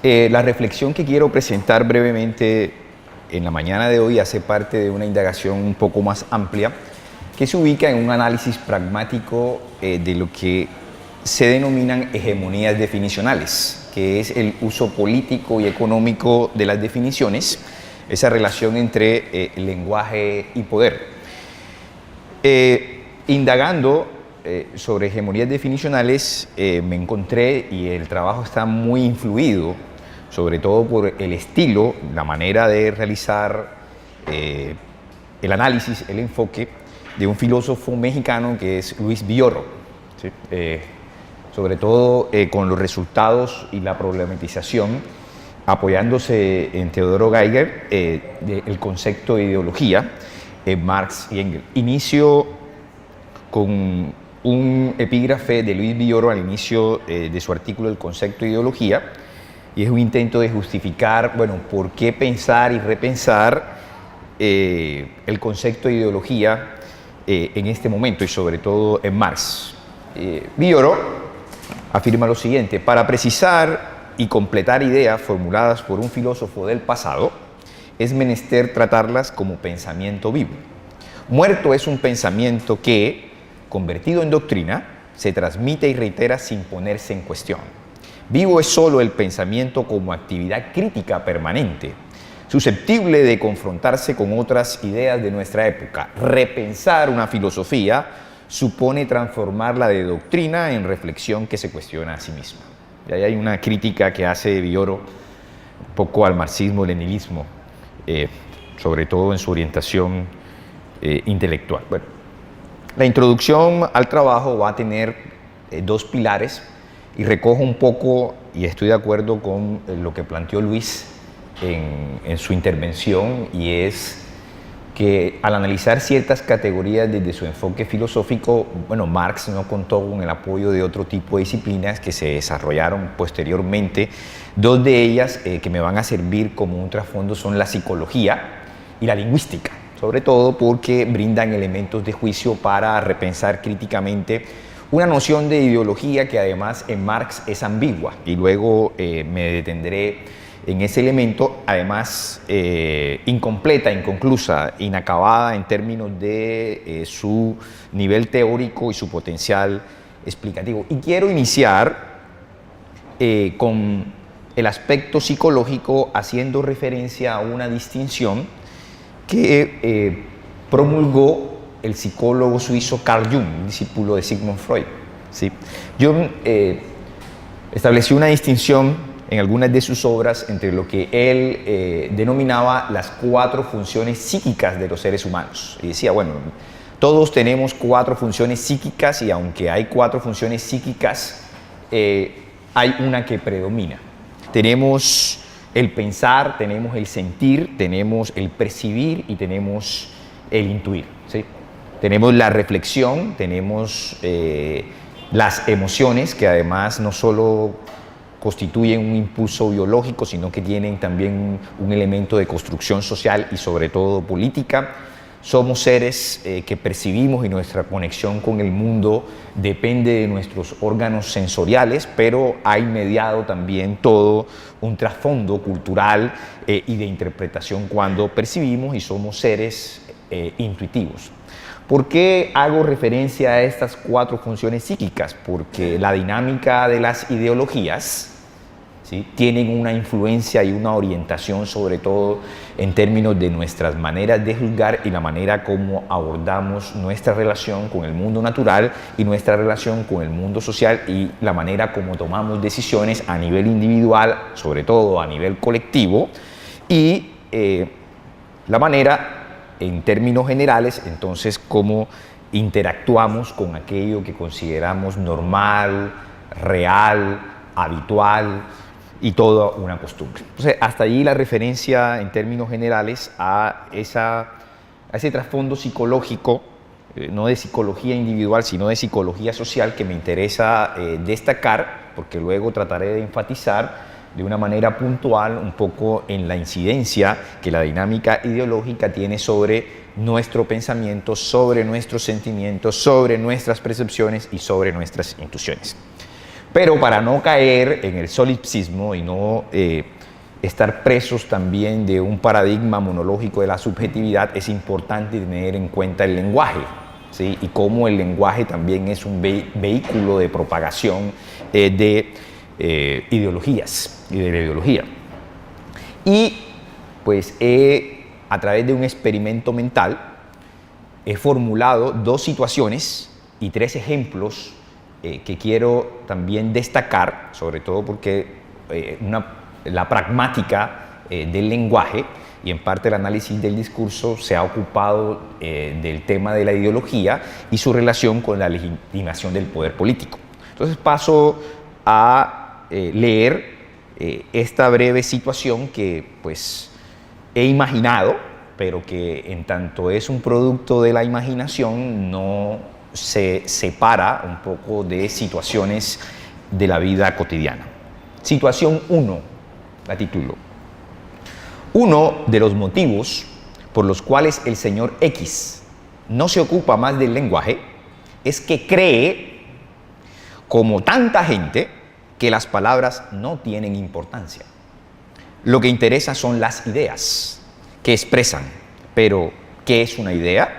La reflexión que quiero presentar brevemente en la mañana de hoy hace parte de una indagación un poco más amplia que se ubica en un análisis pragmático de lo que se denominan hegemonías definicionales, que es el uso político y económico de las definiciones, esa relación entre lenguaje y poder. Indagando sobre hegemonías definicionales me encontré, y el trabajo está muy influido, sobre todo por el estilo, la manera de realizar el análisis, el enfoque de un filósofo mexicano que es Luis Villoro, ¿sí? Sobre todo con los resultados y la problematización, apoyándose en Teodoro Geiger, del concepto de ideología, Marx y Engels. Inicio con un epígrafe de Luis Villoro al inicio de su artículo El concepto de ideología, y es un intento de justificar, bueno, por qué pensar y repensar el concepto de ideología en este momento y sobre todo en Marx. Villoro afirma lo siguiente: para precisar y completar ideas formuladas por un filósofo del pasado, es menester tratarlas como pensamiento vivo. Muerto es un pensamiento que, convertido en doctrina, se transmite y reitera sin ponerse en cuestión. Vivo es solo el pensamiento como actividad crítica permanente, susceptible de confrontarse con otras ideas de nuestra época. Repensar una filosofía supone transformarla de doctrina en reflexión que se cuestiona a sí misma. Y ahí hay una crítica que hace Villoro un poco al marxismo-leninismo, sobre todo en su orientación intelectual. Bueno, la introducción al trabajo va a tener dos pilares, y recojo un poco, y estoy de acuerdo con lo que planteó Luis en su intervención, y es que al analizar ciertas categorías desde su enfoque filosófico, bueno, Marx no contó con el apoyo de otro tipo de disciplinas que se desarrollaron posteriormente. Dos de ellas que me van a servir como un trasfondo son la psicología y la lingüística, sobre todo porque brindan elementos de juicio para repensar críticamente una noción de ideología que además en Marx es ambigua, y luego me detendré en ese elemento, además incompleta, inconclusa, inacabada en términos de su nivel teórico y su potencial explicativo. Y quiero iniciar con el aspecto psicológico, haciendo referencia a una distinción que promulgó el psicólogo suizo Carl Jung, discípulo de Sigmund Freud. ¿Sí? Jung estableció una distinción en algunas de sus obras entre lo que él denominaba las 4 funciones psíquicas de los seres humanos. Y decía, bueno, todos tenemos 4 funciones psíquicas, y aunque hay 4 funciones psíquicas, hay una que predomina. Tenemos el pensar, tenemos el sentir, tenemos el percibir y tenemos el intuir. ¿Sí? Tenemos la reflexión, tenemos las emociones, que además no solo constituyen un impulso biológico, sino que tienen también un elemento de construcción social y sobre todo política. Somos seres que percibimos, y nuestra conexión con el mundo depende de nuestros órganos sensoriales, pero hay mediado también todo un trasfondo cultural y de interpretación cuando percibimos, y somos seres intuitivos. ¿Por qué hago referencia a estas 4 funciones psíquicas? Porque la dinámica de las ideologías, ¿sí?, tienen una influencia y una orientación, sobre todo en términos de nuestras maneras de juzgar y la manera como abordamos nuestra relación con el mundo natural y nuestra relación con el mundo social, y la manera como tomamos decisiones a nivel individual, sobre todo a nivel colectivo, y la manera, en términos generales, entonces, cómo interactuamos con aquello que consideramos normal, real, habitual y toda una costumbre. Entonces, hasta allí la referencia en términos generales a ese trasfondo psicológico, no de psicología individual, sino de psicología social, que me interesa destacar, porque luego trataré de enfatizar de una manera puntual un poco en la incidencia que la dinámica ideológica tiene sobre nuestro pensamiento, sobre nuestros sentimientos, sobre nuestras percepciones y sobre nuestras intuiciones. Pero para no caer en el solipsismo y no estar presos también de un paradigma monológico de la subjetividad, es importante tener en cuenta el lenguaje, ¿sí? Y cómo el lenguaje también es un vehículo de propagación de ideologías y de la ideología. Y pues a través de un experimento mental he formulado 2 situaciones y 3 ejemplos que quiero también destacar, sobre todo porque la pragmática del lenguaje y en parte el análisis del discurso se ha ocupado del tema de la ideología y su relación con la legitimación del poder político. Entonces paso a leer esta breve situación que pues he imaginado, pero que en tanto es un producto de la imaginación no se separa un poco de situaciones de la vida cotidiana. Situación 1, la titulo. Uno de los motivos por los cuales el señor X no se ocupa más del lenguaje es que cree, como tanta gente, que las palabras no tienen importancia. Lo que interesa son las ideas que expresan, pero ¿qué es una idea?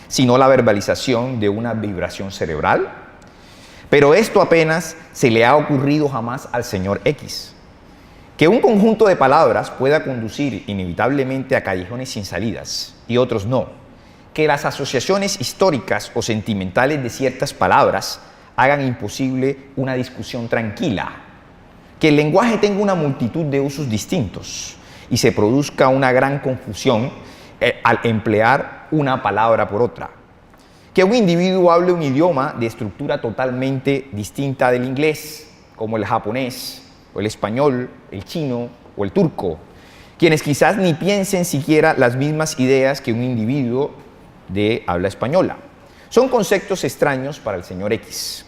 Sino la verbalización de una vibración cerebral. Pero esto apenas se le ha ocurrido jamás al señor X. Que un conjunto de palabras pueda conducir inevitablemente a callejones sin salidas y otros no. Que las asociaciones históricas o sentimentales de ciertas palabras hagan imposible una discusión tranquila. Que el lenguaje tenga una multitud de usos distintos y se produzca una gran confusión al emplear una palabra por otra. Que un individuo hable un idioma de estructura totalmente distinta del inglés, como el japonés, o el español, el chino o el turco, quienes quizás ni piensen siquiera las mismas ideas que un individuo de habla española. Son conceptos extraños para el señor X,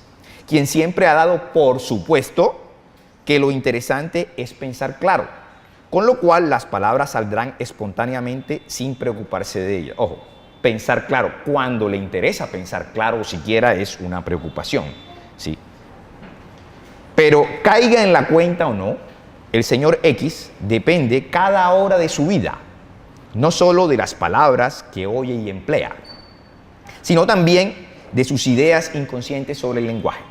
quien siempre ha dado por supuesto que lo interesante es pensar claro, con lo cual las palabras saldrán espontáneamente sin preocuparse de ellas. Ojo, pensar claro, cuando le interesa pensar claro siquiera es una preocupación, ¿sí? Pero caiga en la cuenta o no, el señor X depende cada hora de su vida, no solo de las palabras que oye y emplea, sino también de sus ideas inconscientes sobre el lenguaje.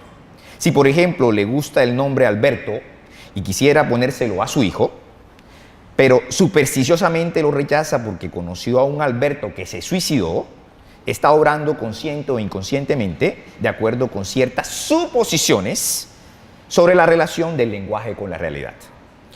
Si, por ejemplo, le gusta el nombre Alberto y quisiera ponérselo a su hijo, pero supersticiosamente lo rechaza porque conoció a un Alberto que se suicidó, está obrando consciente o inconscientemente de acuerdo con ciertas suposiciones sobre la relación del lenguaje con la realidad.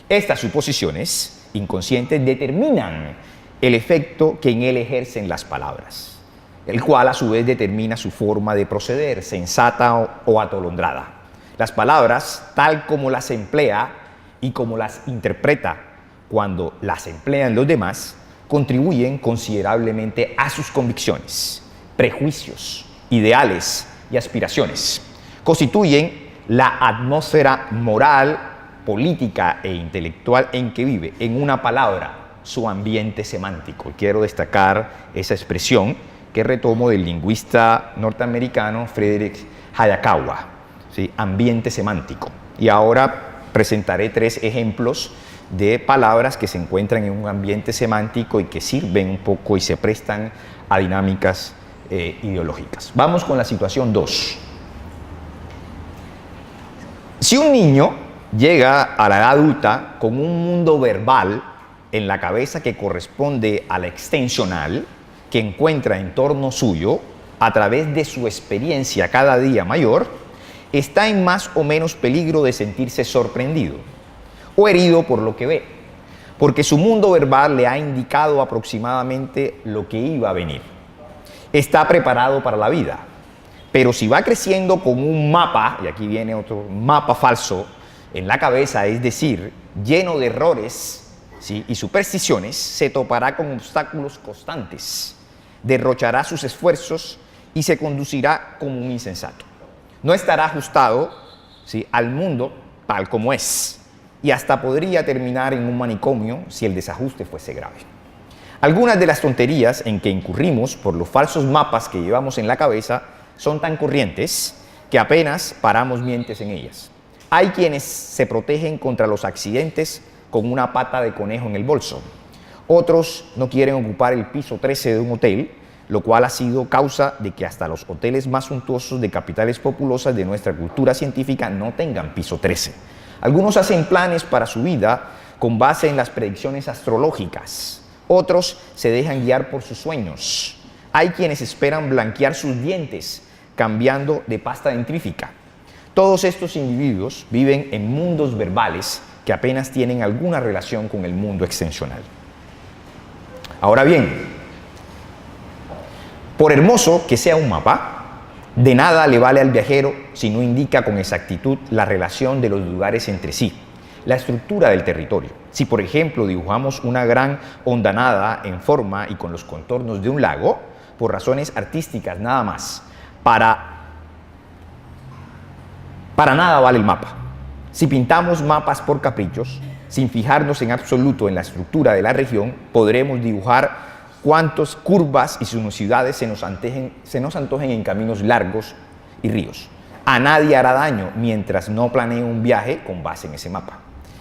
Estas suposiciones inconscientes determinan el efecto que en él ejercen las palabras, el cual a su vez determina su forma de proceder, sensata o atolondrada. Las palabras, tal como las emplea y como las interpreta cuando las emplean los demás, contribuyen considerablemente a sus convicciones, prejuicios, ideales y aspiraciones. Constituyen la atmósfera moral, política e intelectual en que vive, en una palabra, su ambiente semántico. Quiero destacar esa expresión que retomo del lingüista norteamericano Frederick Hayakawa, ¿sí? Ambiente semántico. Y ahora presentaré 3 ejemplos de palabras que se encuentran en un ambiente semántico y que sirven un poco y se prestan a dinámicas ideológicas. Vamos con la situación 2. Si un niño llega a la edad adulta con un mundo verbal en la cabeza que corresponde a la extensional que encuentra en torno suyo a través de su experiencia cada día mayor, está en más o menos peligro de sentirse sorprendido o herido por lo que ve, porque su mundo verbal le ha indicado aproximadamente lo que iba a venir. Está preparado para la vida, pero si va creciendo con un mapa, y aquí viene otro mapa falso, en la cabeza, es decir, lleno de errores, ¿sí?, y supersticiones, se topará con obstáculos constantes, derrochará sus esfuerzos y se conducirá como un insensato. No estará ajustado, ¿sí?, al mundo tal como es, y hasta podría terminar en un manicomio si el desajuste fuese grave. Algunas de las tonterías en que incurrimos por los falsos mapas que llevamos en la cabeza son tan corrientes que apenas paramos mientes en ellas. Hay quienes se protegen contra los accidentes con una pata de conejo en el bolso. Otros no quieren ocupar el piso 13 de un hotel, lo cual ha sido causa de que hasta los hoteles más suntuosos de capitales populosas de nuestra cultura científica no tengan piso 13. Algunos hacen planes para su vida con base en las predicciones astrológicas. Otros se dejan guiar por sus sueños. Hay quienes esperan blanquear sus dientes cambiando de pasta dentrífica. Todos estos individuos viven en mundos verbales que apenas tienen alguna relación con el mundo extensional. Ahora bien, por hermoso que sea un mapa, de nada le vale al viajero si no indica con exactitud la relación de los lugares entre sí, la estructura del territorio. Si, por ejemplo, dibujamos una gran hondanada en forma y con los contornos de un lago, por razones artísticas nada más, para nada vale el mapa. Si pintamos mapas por caprichos, sin fijarnos en absoluto en la estructura de la región, podremos dibujar cuántas curvas y sinuosidades se nos antojen en caminos largos y ríos. A nadie hará daño mientras no planee un viaje con base en ese mapa.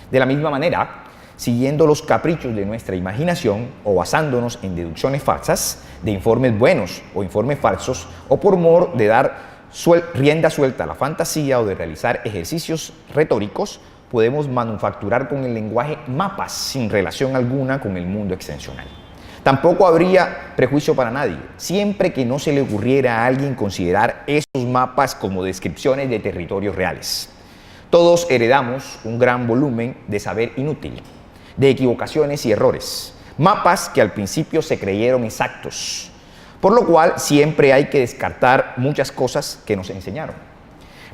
De la misma manera, siguiendo los caprichos de nuestra imaginación o basándonos en deducciones falsas, de informes buenos o informes falsos, o por mor de dar rienda suelta a la fantasía o de realizar ejercicios retóricos, podemos manufacturar con el lenguaje mapas sin relación alguna con el mundo extensional. Tampoco habría prejuicio para nadie, siempre que no se le ocurriera a alguien considerar esos mapas como descripciones de territorios reales. Todos heredamos un gran volumen de saber inútil, de equivocaciones y errores, mapas que al principio se creyeron exactos, por lo cual siempre hay que descartar muchas cosas que nos enseñaron.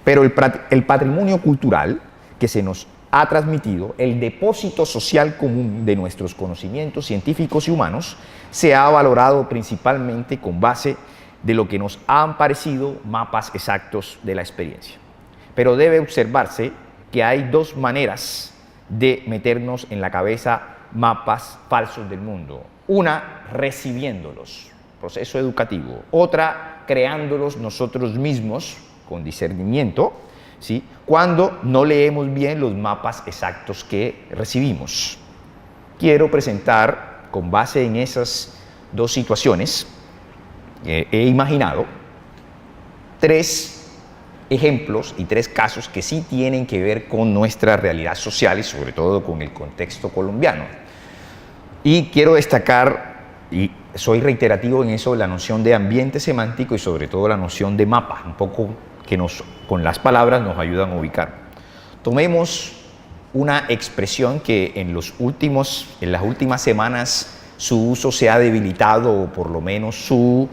Pero el patrimonio cultural que se nos ha transmitido, el depósito social común de nuestros conocimientos científicos y humanos, se ha valorado principalmente con base de lo que nos han parecido mapas exactos de la experiencia. Pero debe observarse que hay dos maneras de meternos en la cabeza mapas falsos del mundo. Una, recibiéndolos, proceso educativo. Otra, creándolos nosotros mismos con discernimiento, ¿sí?, cuando no leemos bien los mapas exactos que recibimos. Quiero presentar, con base en esas dos situaciones, he imaginado 3 ejemplos y 3 casos que sí tienen que ver con nuestra realidad social y sobre todo con el contexto colombiano. Y quiero destacar, y soy reiterativo en eso, la noción de ambiente semántico y sobre todo la noción de mapa, un poco que con las palabras nos ayudan a ubicar. Tomemos una expresión que en las últimas semanas su uso se ha debilitado, o por lo menos su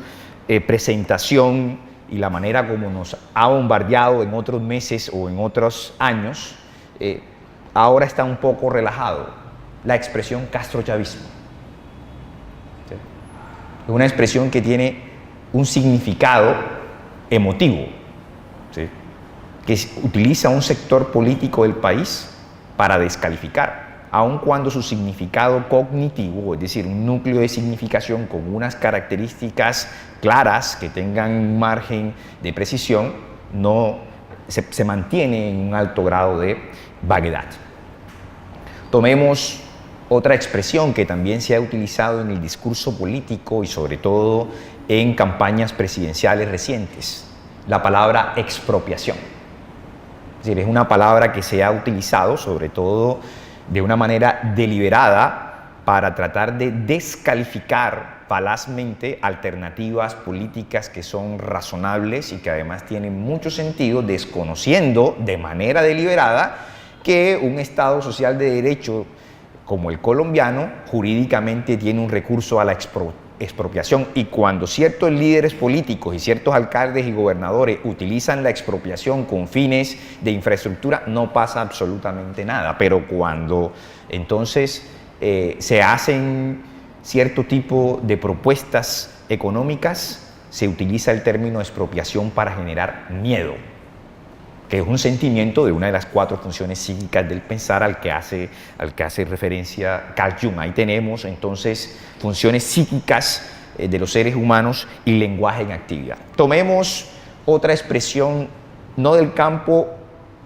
presentación y la manera como nos ha bombardeado en otros meses o en otros años, ahora está un poco relajado. La expresión castrochavismo. ¿Sí? Es una expresión que tiene un significado emotivo, ¿sí?, que utiliza un sector político del país para descalificar, aun cuando su significado cognitivo, es decir, un núcleo de significación con unas características claras que tengan un margen de precisión, no se mantiene en un alto grado de vaguedad. Tomemos otra expresión que también se ha utilizado en el discurso político y sobre todo en campañas presidenciales recientes, la palabra expropiación. Es decir, es una palabra que se ha utilizado sobre todo de una manera deliberada para tratar de descalificar falazmente alternativas políticas que son razonables y que además tienen mucho sentido, desconociendo de manera deliberada que un Estado social de derecho como el colombiano jurídicamente tiene un recurso a la expropiación, y cuando ciertos líderes políticos y ciertos alcaldes y gobernadores utilizan la expropiación con fines de infraestructura no pasa absolutamente nada, pero cuando entonces se hacen cierto tipo de propuestas económicas se utiliza el término expropiación para generar miedo, que es un sentimiento de una de las 4 funciones psíquicas del pensar al que hace referencia Carl Jung. Ahí tenemos entonces funciones psíquicas de los seres humanos y lenguaje en actividad. Tomemos otra expresión no del campo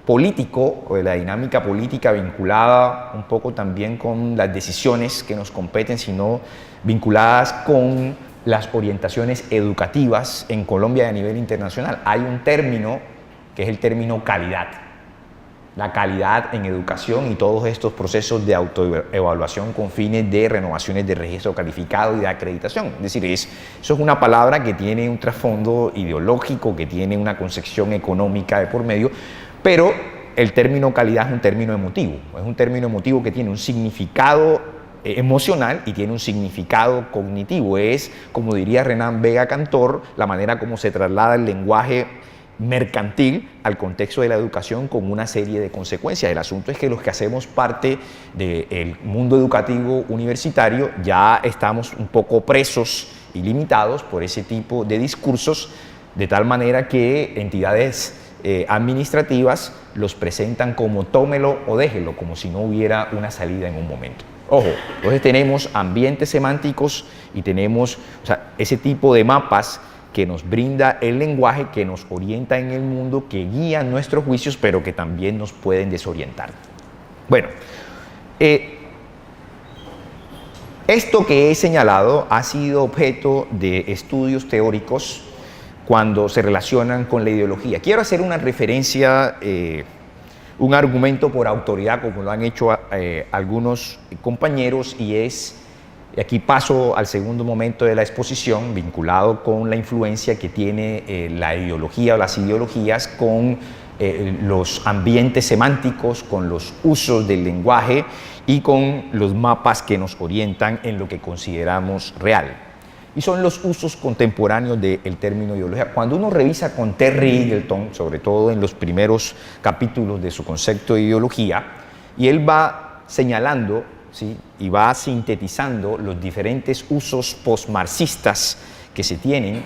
político o de la dinámica política vinculada un poco también con las decisiones que nos competen, sino vinculadas con las orientaciones educativas en Colombia y a nivel internacional. Hay un término que es el término calidad. La calidad en educación y todos estos procesos de autoevaluación con fines de renovaciones de registro calificado y de acreditación. Es decir, eso es una palabra que tiene un trasfondo ideológico, que tiene una concepción económica de por medio, pero el término calidad es un término emotivo. Es un término emotivo que tiene un significado emocional y tiene un significado cognitivo. Es, como diría Renan Vega Cantor, la manera como se traslada el lenguaje mercantil al contexto de la educación con una serie de consecuencias. El asunto es que los que hacemos parte del mundo educativo universitario ya estamos un poco presos y limitados por ese tipo de discursos, de tal manera que entidades administrativas los presentan como tómelo o déjelo, como si no hubiera una salida en un momento. Ojo, entonces tenemos ambientes semánticos y tenemos, ese tipo de mapas que nos brinda el lenguaje, que nos orienta en el mundo, que guía nuestros juicios, pero que también nos pueden desorientar. Bueno, esto que he señalado ha sido objeto de estudios teóricos cuando se relacionan con la ideología. Quiero hacer una referencia, un argumento por autoridad, como lo han hecho algunos compañeros, y aquí paso al segundo momento de la exposición, vinculado con la influencia que tiene la ideología o las ideologías con los ambientes semánticos, con los usos del lenguaje y con los mapas que nos orientan en lo que consideramos real. Y son los usos contemporáneos del término ideología. Cuando uno revisa con Terry Eagleton, sobre todo en los primeros capítulos de su concepto de ideología, y él va señalando, ¿sí?, y va sintetizando los diferentes usos postmarxistas que se tienen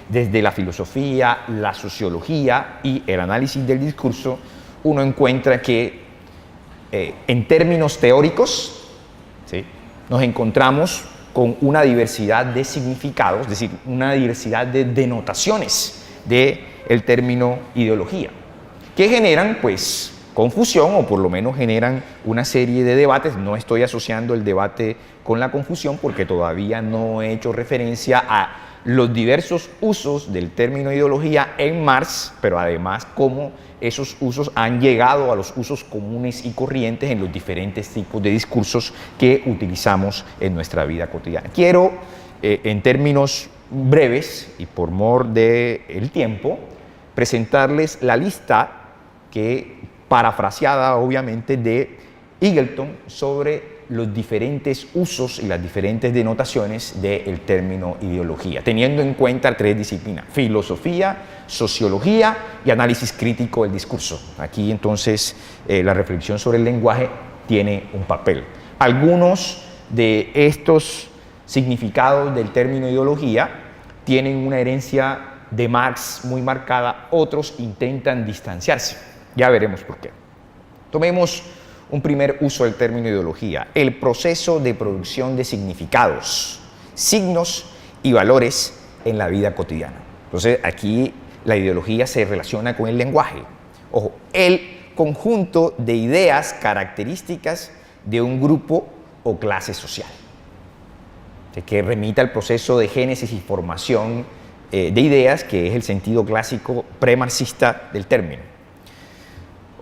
desde la filosofía, la sociología y el análisis del discurso, uno encuentra que en términos teóricos, ¿sí?, nos encontramos con una diversidad de significados, es decir, una diversidad de denotaciones del término ideología, que generan, pues, confusión, o por lo menos generan una serie de debates. No estoy asociando el debate con la confusión porque todavía no he hecho referencia a los diversos usos del término ideología en Marx, pero además cómo esos usos han llegado a los usos comunes y corrientes en los diferentes tipos de discursos que utilizamos en nuestra vida cotidiana. Quiero, en términos breves y por mor del tiempo, presentarles la lista parafraseada obviamente de Eagleton sobre los diferentes usos y las diferentes denotaciones del término ideología, teniendo en cuenta tres disciplinas: filosofía, sociología y análisis crítico del discurso. Aquí entonces la reflexión sobre el lenguaje tiene un papel. Algunos de estos significados del término ideología tienen una herencia de Marx muy marcada, otros intentan distanciarse. Ya veremos por qué. Tomemos un primer uso del término ideología: el proceso de producción de significados, signos y valores en la vida cotidiana. Entonces, aquí la ideología se relaciona con el lenguaje. Ojo, el conjunto de ideas características de un grupo o clase social, que remita al proceso de génesis y formación de ideas, que es el sentido clásico premarxista del término.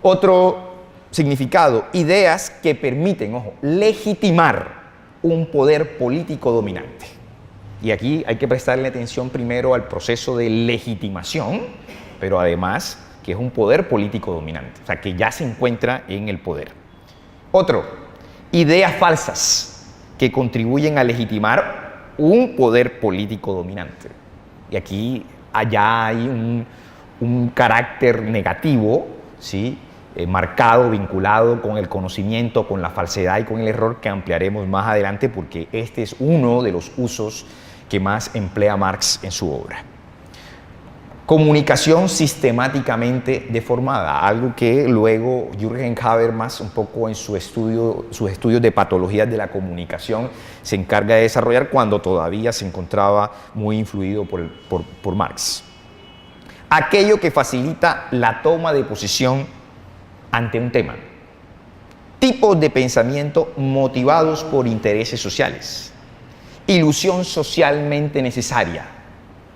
Otro significado: ideas que permiten, ojo, legitimar un poder político dominante. Y aquí hay que prestarle atención primero al proceso de legitimación, pero además que es un poder político dominante, o sea, que ya se encuentra en el poder. Otro: ideas falsas que contribuyen a legitimar un poder político dominante. Y aquí allá hay un carácter negativo, ¿sí?, marcado, vinculado con el conocimiento, con la falsedad y con el error, que ampliaremos más adelante, porque este es uno de los usos que más emplea Marx en su obra. Comunicación sistemáticamente deformada, algo que luego Jürgen Habermas, un poco en sus estudios de patologías de la comunicación, se encarga de desarrollar cuando todavía se encontraba muy influido por Marx. Aquello que facilita la toma de posición ante un tema. Tipos de pensamiento motivados por intereses sociales. Ilusión socialmente necesaria.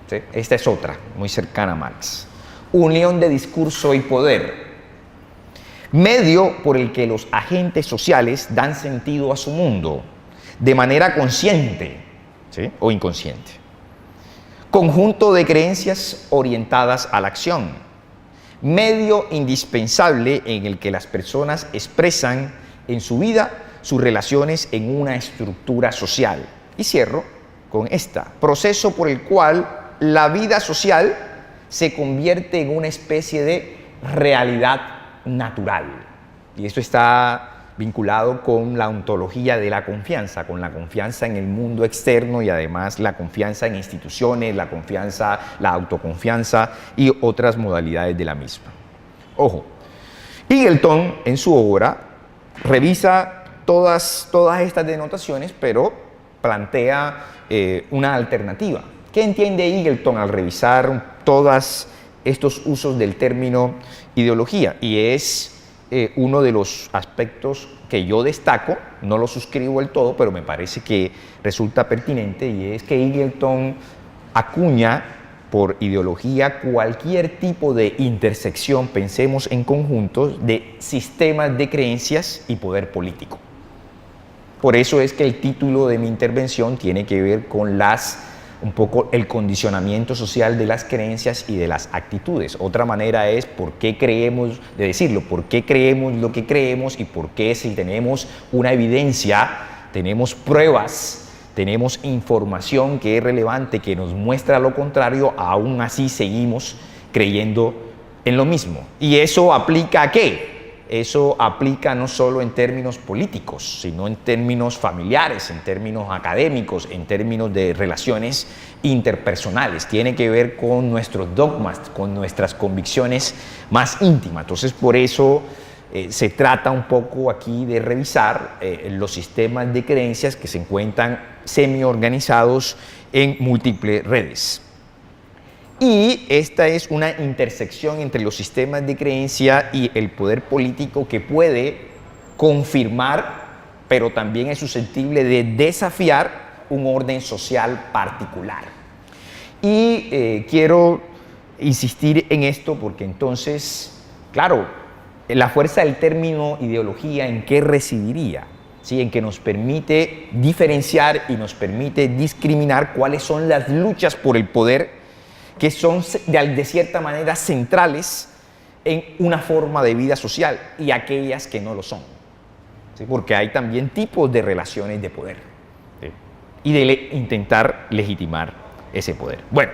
¿Sí? Esta es otra, muy cercana a Marx. Unión de discurso y poder. Medio por el que los agentes sociales dan sentido a su mundo, de manera consciente, ¿sí?, o inconsciente. Conjunto de creencias orientadas a la acción. Medio indispensable en el que las personas expresan en su vida sus relaciones en una estructura social. Y cierro con esta. Proceso por el cual la vida social se convierte en una especie de realidad natural. Y esto está vinculado con la ontología de la confianza, con la confianza en el mundo externo y además la confianza en instituciones, la confianza, la autoconfianza y otras modalidades de la misma. Ojo, Eagleton en su obra revisa todas estas denotaciones, pero plantea una alternativa. ¿Qué entiende Eagleton al revisar todos estos usos del término ideología? Y es uno de los aspectos que yo destaco, no lo suscribo del todo, pero me parece que resulta pertinente, y es que Eagleton acuña por ideología cualquier tipo de intersección, pensemos en conjuntos, de sistemas de creencias y poder político. Por eso es que el título de mi intervención tiene que ver con un poco el condicionamiento social de las creencias y de las actitudes. Otra manera es por qué creemos, de decirlo, por qué creemos lo que creemos y por qué, si tenemos una evidencia, tenemos pruebas, tenemos información que es relevante, que nos muestra lo contrario, aún así seguimos creyendo en lo mismo. ¿Y eso aplica a qué? Eso aplica no solo en términos políticos, sino en términos familiares, en términos académicos, en términos de relaciones interpersonales. Tiene que ver con nuestros dogmas, con nuestras convicciones más íntimas. Entonces, por eso se trata un poco aquí de revisar los sistemas de creencias que se encuentran semi-organizados en múltiples redes. Y esta es una intersección entre los sistemas de creencia y el poder político que puede confirmar, pero también es susceptible de desafiar un orden social particular. Y quiero insistir en esto porque entonces, claro, la fuerza del término ideología, ¿en qué residiría? ¿Sí? En que nos permite diferenciar y nos permite discriminar cuáles son las luchas por el poder que son de cierta manera centrales en una forma de vida social y aquellas que no lo son. ¿Sí? Porque hay también tipos de relaciones de poder, ¿sí?, y de intentar legitimar ese poder. Bueno,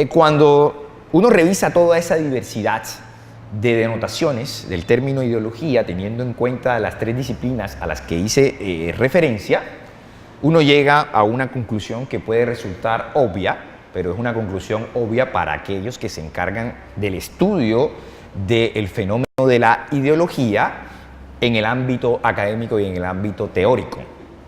cuando uno revisa toda esa diversidad de denotaciones del término ideología, teniendo en cuenta las tres disciplinas a las que hice referencia, uno llega a una conclusión que puede resultar obvia, pero es una conclusión obvia para aquellos que se encargan del estudio del fenómeno de la ideología en el ámbito académico y en el ámbito teórico,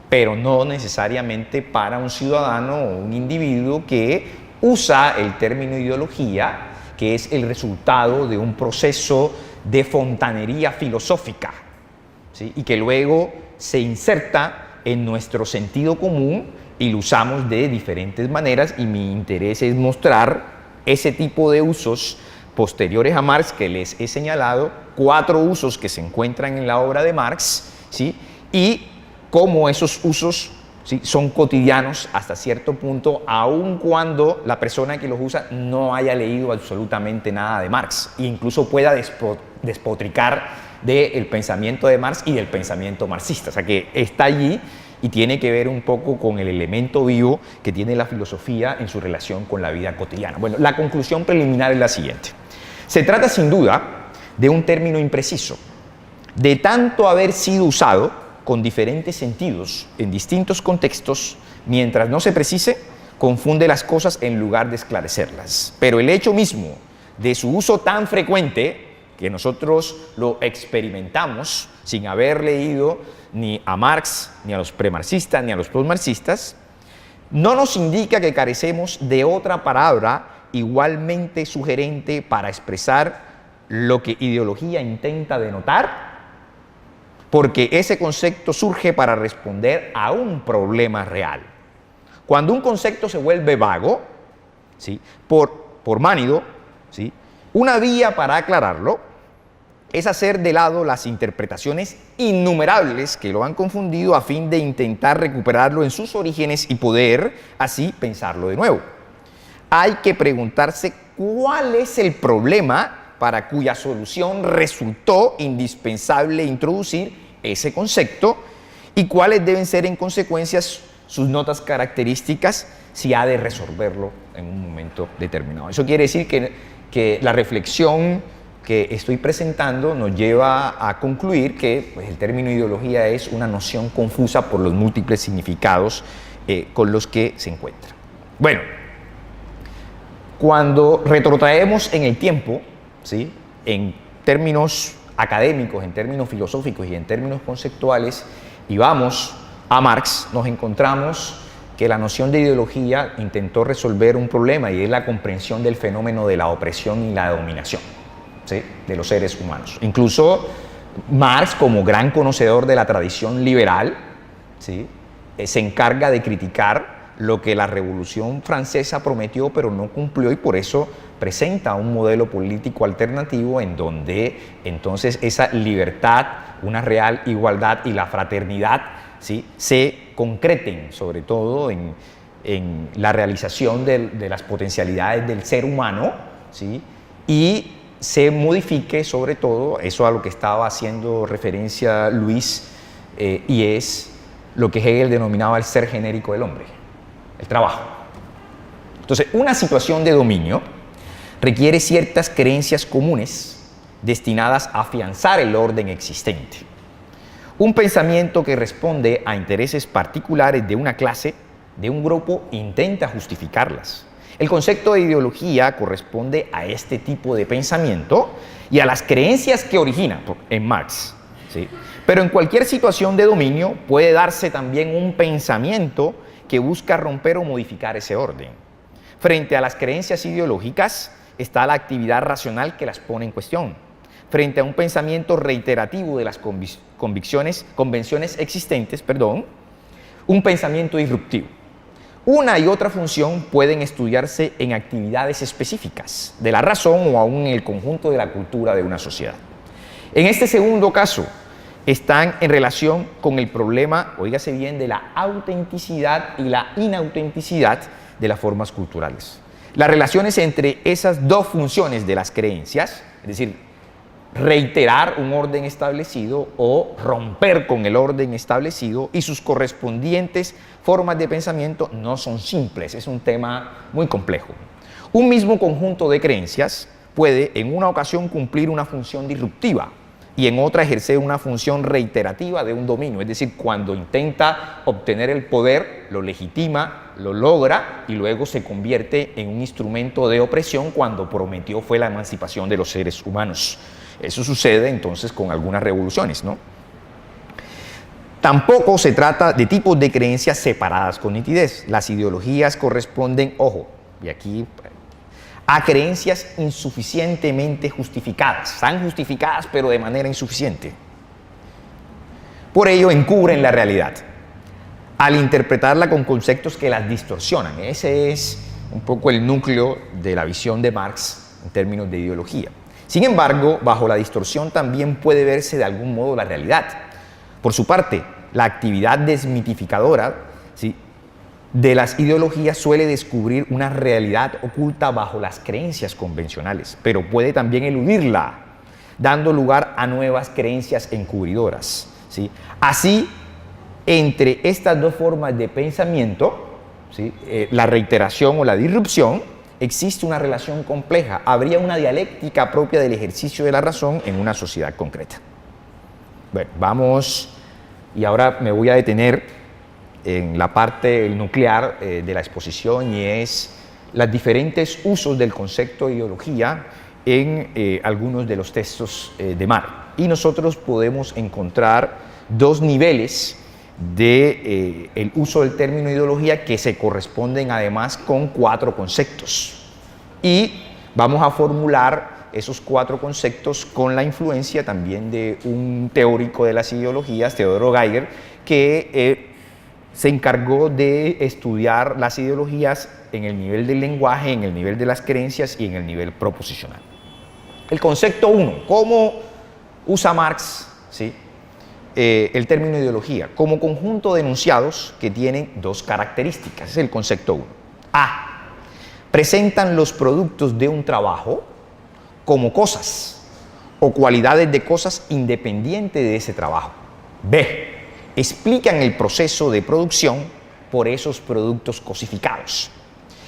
pero no necesariamente para un ciudadano o un individuo que usa el término ideología, que es el resultado de un proceso de fontanería filosófica, ¿sí?, y que luego se inserta en nuestro sentido común y lo usamos de diferentes maneras, y mi interés es mostrar ese tipo de usos posteriores a Marx que les he señalado, 4 usos que se encuentran en la obra de Marx, ¿sí?, y cómo esos usos, ¿sí?, son cotidianos hasta cierto punto, aun cuando la persona que los usa no haya leído absolutamente nada de Marx, e incluso pueda despotricar del pensamiento de Marx y del pensamiento marxista. O sea que está allí y tiene que ver un poco con el elemento vivo que tiene la filosofía en su relación con la vida cotidiana. Bueno, la conclusión preliminar es la siguiente. Se trata sin duda de un término impreciso, de tanto haber sido usado con diferentes sentidos en distintos contextos, mientras no se precise, confunde las cosas en lugar de esclarecerlas. Pero el hecho mismo de su uso tan frecuente, que nosotros lo experimentamos sin haber leído ni a Marx, ni a los premarxistas, ni a los postmarxistas, no nos indica que carecemos de otra palabra igualmente sugerente para expresar lo que ideología intenta denotar, porque ese concepto surge para responder a un problema real. Cuando un concepto se vuelve vago, ¿sí?, por Mánido, ¿sí?, una vía para aclararlo es hacer de lado las interpretaciones innumerables que lo han confundido a fin de intentar recuperarlo en sus orígenes y poder así pensarlo de nuevo. Hay que preguntarse cuál es el problema para cuya solución resultó indispensable introducir ese concepto y cuáles deben ser en consecuencia sus notas características si ha de resolverlo en un momento determinado. Eso quiere decir que la reflexión que estoy presentando nos lleva a concluir que pues, el término ideología es una noción confusa por los múltiples significados con los que se encuentra. Bueno, cuando retrotraemos en el tiempo, ¿sí?, en términos académicos, en términos filosóficos y en términos conceptuales, y vamos a Marx, nos encontramos que la noción de ideología intentó resolver un problema y es la comprensión del fenómeno de la opresión y la dominación, ¿sí?, de los seres humanos. Incluso Marx, como gran conocedor de la tradición liberal, ¿sí?, se encarga de criticar lo que la Revolución Francesa prometió pero no cumplió y por eso presenta un modelo político alternativo en donde entonces esa libertad, una real igualdad y la fraternidad, ¿sí?, se concreten sobre todo en la realización de las potencialidades del ser humano, ¿sí?, y se modifique sobre todo, eso a lo que estaba haciendo referencia Luis, y es lo que Hegel denominaba el ser genérico del hombre, el trabajo. Entonces, una situación de dominio requiere ciertas creencias comunes destinadas a afianzar el orden existente. Un pensamiento que responde a intereses particulares de una clase, de un grupo, intenta justificarlas. El concepto de ideología corresponde a este tipo de pensamiento y a las creencias que origina en Marx, ¿sí? Pero en cualquier situación de dominio puede darse también un pensamiento que busca romper o modificar ese orden. Frente a las creencias ideológicas está la actividad racional que las pone en cuestión. Frente a un pensamiento reiterativo de las convenciones existentes, un pensamiento disruptivo. Una y otra función pueden estudiarse en actividades específicas de la razón o aún en el conjunto de la cultura de una sociedad. En este segundo caso, están en relación con el problema, oígase bien, de la autenticidad y la inautenticidad de las formas culturales. Las relaciones entre esas dos funciones de las creencias, es decir, reiterar un orden establecido o romper con el orden establecido y sus correspondientes formas de pensamiento no son simples, es un tema muy complejo. Un mismo conjunto de creencias puede en una ocasión cumplir una función disruptiva y en otra ejercer una función reiterativa de un dominio, es decir, cuando intenta obtener el poder, lo legitima, lo logra y luego se convierte en un instrumento de opresión cuando prometió fue la emancipación de los seres humanos. Eso sucede entonces con algunas revoluciones, ¿no? Tampoco se trata de tipos de creencias separadas con nitidez. Las ideologías corresponden, ojo, y aquí, a creencias insuficientemente justificadas. Están justificadas, pero de manera insuficiente. Por ello, encubren la realidad, al interpretarla con conceptos que las distorsionan. Ese es un poco el núcleo de la visión de Marx en términos de ideología. Sin embargo, bajo la distorsión también puede verse de algún modo la realidad. Por su parte, la actividad desmitificadora, ¿sí?, de las ideologías suele descubrir una realidad oculta bajo las creencias convencionales, pero puede también eludirla, dando lugar a nuevas creencias encubridoras, ¿sí? Así, entre estas dos formas de pensamiento, ¿sí?, la reiteración o la disrupción, existe una relación compleja. Habría una dialéctica propia del ejercicio de la razón en una sociedad concreta. Bueno, vamos, y ahora me voy a detener en la parte nuclear de la exposición y es los diferentes usos del concepto de ideología en algunos de los textos de Marx. Y nosotros podemos encontrar dos niveles de el uso del término ideología que se corresponden además con 4 conceptos. Y vamos a formular esos 4 conceptos con la influencia también de un teórico de las ideologías, Theodor Geiger, que se encargó de estudiar las ideologías en el nivel del lenguaje, en el nivel de las creencias y en el nivel proposicional. El concepto 1, ¿cómo usa Marx, ¿sí?, el término ideología? Como conjunto de enunciados que tienen 2 características. Es el concepto 1. A. Presentan los productos de un trabajo como cosas o cualidades de cosas independientes de ese trabajo. B. Explican el proceso de producción por esos productos cosificados.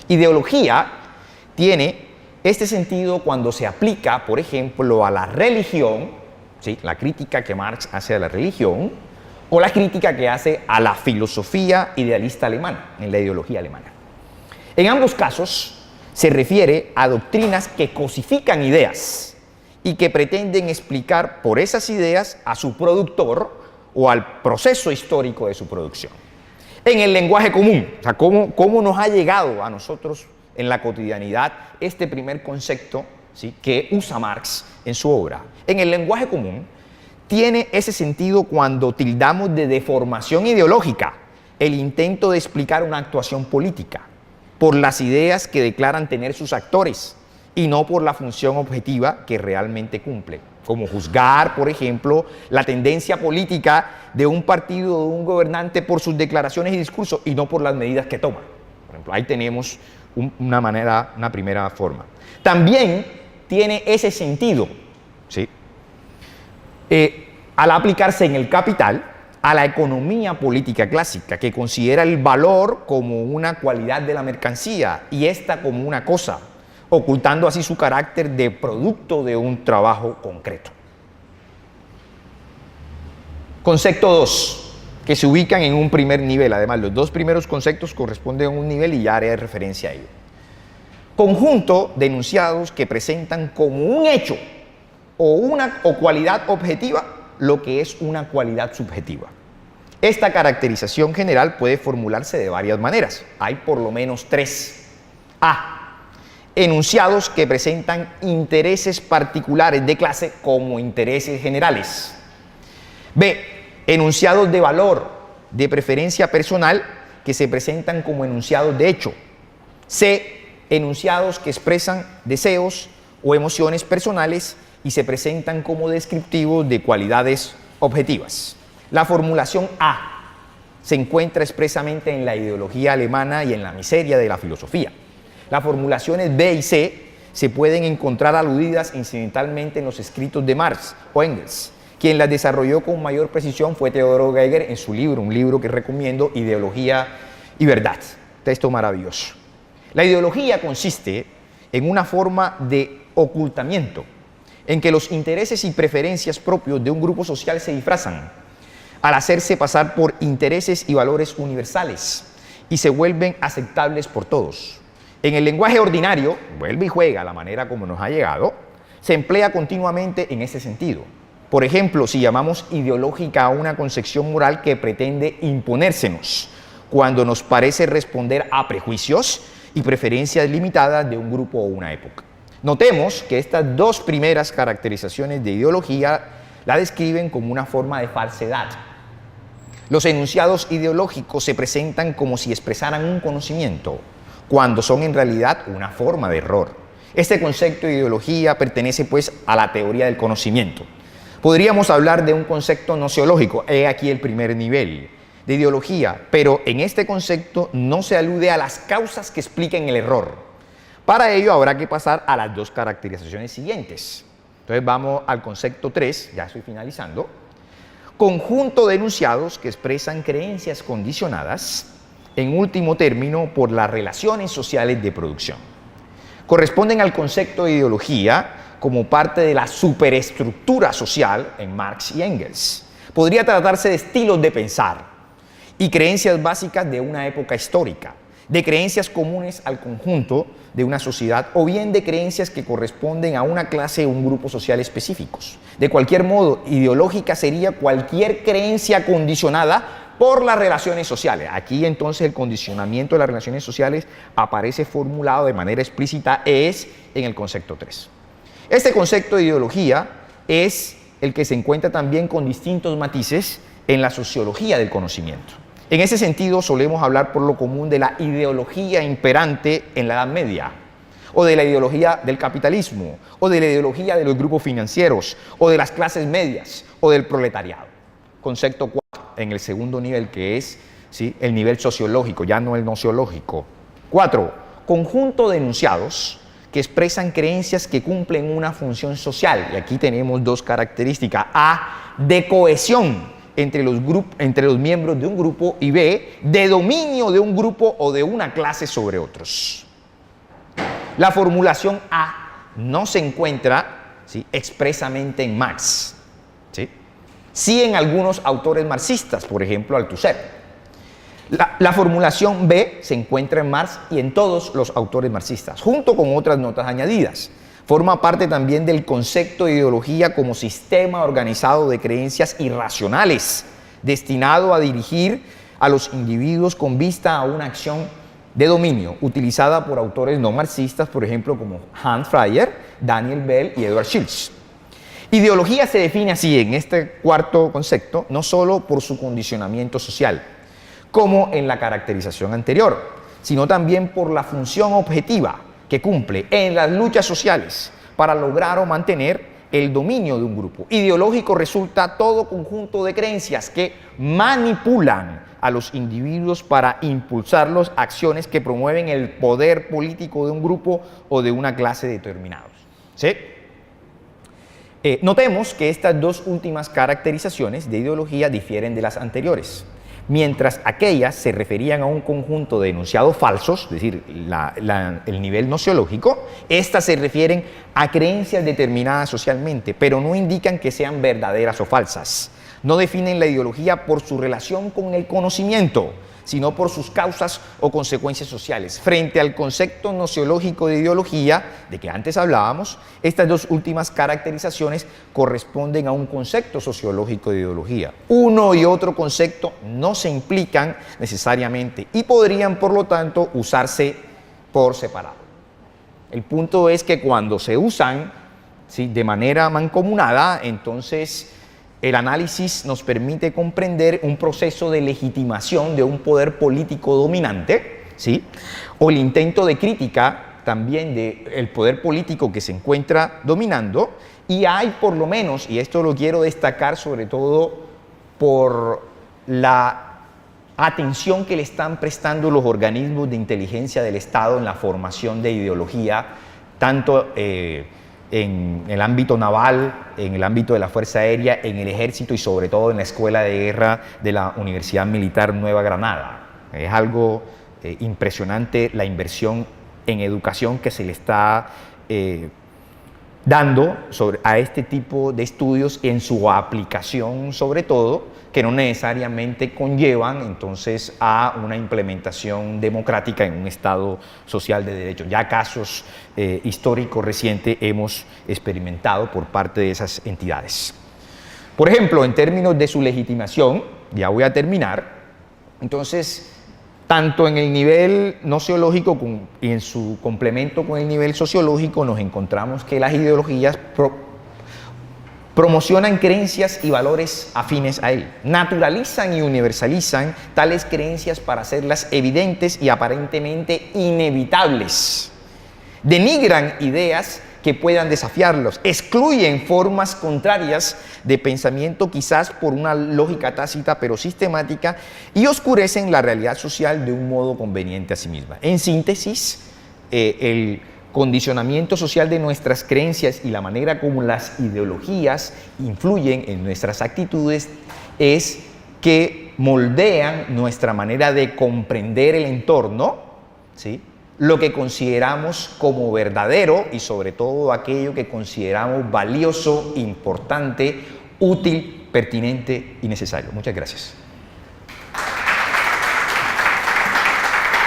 Ideología tiene este sentido cuando se aplica, por ejemplo, a la religión, ¿sí?, la crítica que Marx hace a la religión, o la crítica que hace a la filosofía idealista alemana, en la ideología alemana. En ambos casos se refiere a doctrinas que cosifican ideas y que pretenden explicar por esas ideas a su productor o al proceso histórico de su producción. En el lenguaje común, o sea, cómo nos ha llegado a nosotros en la cotidianidad este primer concepto, ¿sí?, que usa Marx en su obra. En el lenguaje común tiene ese sentido cuando tildamos de deformación ideológica el intento de explicar una actuación política por las ideas que declaran tener sus actores y no por la función objetiva que realmente cumple, como juzgar, por ejemplo, la tendencia política de un partido o de un gobernante por sus declaraciones y discursos y no por las medidas que toma. Por ejemplo, ahí tenemos una primera forma. También tiene ese sentido, ¿sí?, al aplicarse en el Capital a la economía política clásica, que considera el valor como una cualidad de la mercancía y esta como una cosa, ocultando así su carácter de producto de un trabajo concreto. Concepto 2, que se ubican en un primer nivel. Además, los 2 primeros conceptos corresponden a un nivel y ya haré referencia a ello. Conjunto de enunciados que presentan como un hecho o cualidad objetiva lo que es una cualidad subjetiva. Esta caracterización general puede formularse de varias maneras. Hay por lo menos 3. A. Enunciados que presentan intereses particulares de clase como intereses generales. B. Enunciados de valor, de preferencia personal, que se presentan como enunciados de hecho. C. Enunciados que expresan deseos o emociones personales y se presentan como descriptivos de cualidades objetivas. La formulación A se encuentra expresamente en la ideología alemana y en la miseria de la filosofía. Las formulaciones B y C se pueden encontrar aludidas incidentalmente en los escritos de Marx o Engels. Quien las desarrolló con mayor precisión fue Theodor Geiger en su libro, un libro que recomiendo, Ideología y Verdad. Texto maravilloso. La ideología consiste en una forma de ocultamiento, en que los intereses y preferencias propios de un grupo social se disfrazan al hacerse pasar por intereses y valores universales y se vuelven aceptables por todos. En el lenguaje ordinario, vuelve y juega la manera como nos ha llegado, se emplea continuamente en ese sentido. Por ejemplo, si llamamos ideológica a una concepción moral que pretende imponérsenos, cuando nos parece responder a prejuicios y preferencias limitadas de un grupo o una época. Notemos que estas 2 primeras caracterizaciones de ideología la describen como una forma de falsedad. Los enunciados ideológicos se presentan como si expresaran un conocimiento, cuando son en realidad una forma de error. Este concepto de ideología pertenece pues a la teoría del conocimiento. Podríamos hablar de un concepto nociológico, he aquí el primer nivel de ideología, pero en este concepto no se alude a las causas que expliquen el error. Para ello habrá que pasar a las 2 caracterizaciones siguientes. Entonces vamos al concepto 3, ya estoy finalizando. Conjunto de enunciados que expresan creencias condicionadas, en último término, por las relaciones sociales de producción. Corresponden al concepto de ideología como parte de la superestructura social en Marx y Engels. Podría tratarse de estilos de pensar y creencias básicas de una época histórica, de creencias comunes al conjunto de una sociedad o bien de creencias que corresponden a una clase o un grupo social específicos. De cualquier modo, ideológica sería cualquier creencia condicionada por las relaciones sociales. Aquí entonces el condicionamiento de las relaciones sociales aparece formulado de manera explícita, es en el concepto 3. Este concepto de ideología es el que se encuentra también con distintos matices en la sociología del conocimiento. En ese sentido, solemos hablar por lo común de la ideología imperante en la Edad Media, o de la ideología del capitalismo, o de la ideología de los grupos financieros, o de las clases medias, o del proletariado. Concepto 4, en el segundo nivel, que es, ¿sí?, el nivel sociológico, ya no el nociológico. 4. Conjunto de enunciados que expresan creencias que cumplen una función social. Y aquí tenemos dos características. A, de cohesión entre los miembros de un grupo, y B, de dominio de un grupo o de una clase sobre otros. La formulación A no se encuentra, ¿sí?, expresamente en Marx, ¿sí?, sí en algunos autores marxistas, por ejemplo Althusser. La formulación B se encuentra en Marx y en todos los autores marxistas, junto con otras notas añadidas. Forma parte también del concepto de ideología como sistema organizado de creencias irracionales, destinado a dirigir a los individuos con vista a una acción de dominio, utilizada por autores no marxistas, por ejemplo, como Hans Freyer, Daniel Bell y Edward Schiltz. Ideología se define así, en este cuarto concepto, no solo por su condicionamiento social, como en la caracterización anterior, sino también por la función objetiva que cumple en las luchas sociales para lograr o mantener el dominio de un grupo. Ideológico resulta todo conjunto de creencias que manipulan a los individuos para impulsarlos a acciones que promueven el poder político de un grupo o de una clase determinados. ¿Sí? Notemos que estas dos últimas caracterizaciones de ideología difieren de las anteriores. Mientras aquellas se referían a un conjunto de enunciados falsos, es decir, el nivel nociológico, estas se refieren a creencias determinadas socialmente, pero no indican que sean verdaderas o falsas. No definen la ideología por su relación con el conocimiento, sino por sus causas o consecuencias sociales. Frente al concepto nociológico de ideología, de que antes hablábamos, estas dos últimas caracterizaciones corresponden a un concepto sociológico de ideología. Uno y otro concepto no se implican necesariamente y podrían, por lo tanto, usarse por separado. El punto es que cuando se usan, ¿sí?, de manera mancomunada, entonces el análisis nos permite comprender un proceso de legitimación de un poder político dominante, ¿sí?, o el intento de crítica también del poder político que se encuentra dominando, y hay por lo menos, y esto lo quiero destacar sobre todo por la atención que le están prestando los organismos de inteligencia del Estado en la formación de ideología, tanto en el ámbito naval, en el ámbito de la Fuerza Aérea, en el Ejército y sobre todo en la Escuela de Guerra de la Universidad Militar Nueva Granada. Es algo impresionante la inversión en educación que se le está dando a este tipo de estudios en su aplicación, sobre todo, que no necesariamente conllevan entonces a una implementación democrática en un Estado social de derecho. Ya casos históricos recientes hemos experimentado por parte de esas entidades. Por ejemplo, en términos de su legitimación, ya voy a terminar, entonces, tanto en el nivel nociológico y en su complemento con el nivel sociológico, nos encontramos que las ideologías promocionan creencias y valores afines a él, naturalizan y universalizan tales creencias para hacerlas evidentes y aparentemente inevitables, denigran ideas que puedan desafiarlos, excluyen formas contrarias de pensamiento quizás por una lógica tácita pero sistemática y oscurecen la realidad social de un modo conveniente a sí misma. En síntesis, el condicionamiento social de nuestras creencias y la manera como las ideologías influyen en nuestras actitudes es que moldean nuestra manera de comprender el entorno, ¿sí?, lo que consideramos como verdadero y sobre todo aquello que consideramos valioso, importante, útil, pertinente y necesario. Muchas gracias.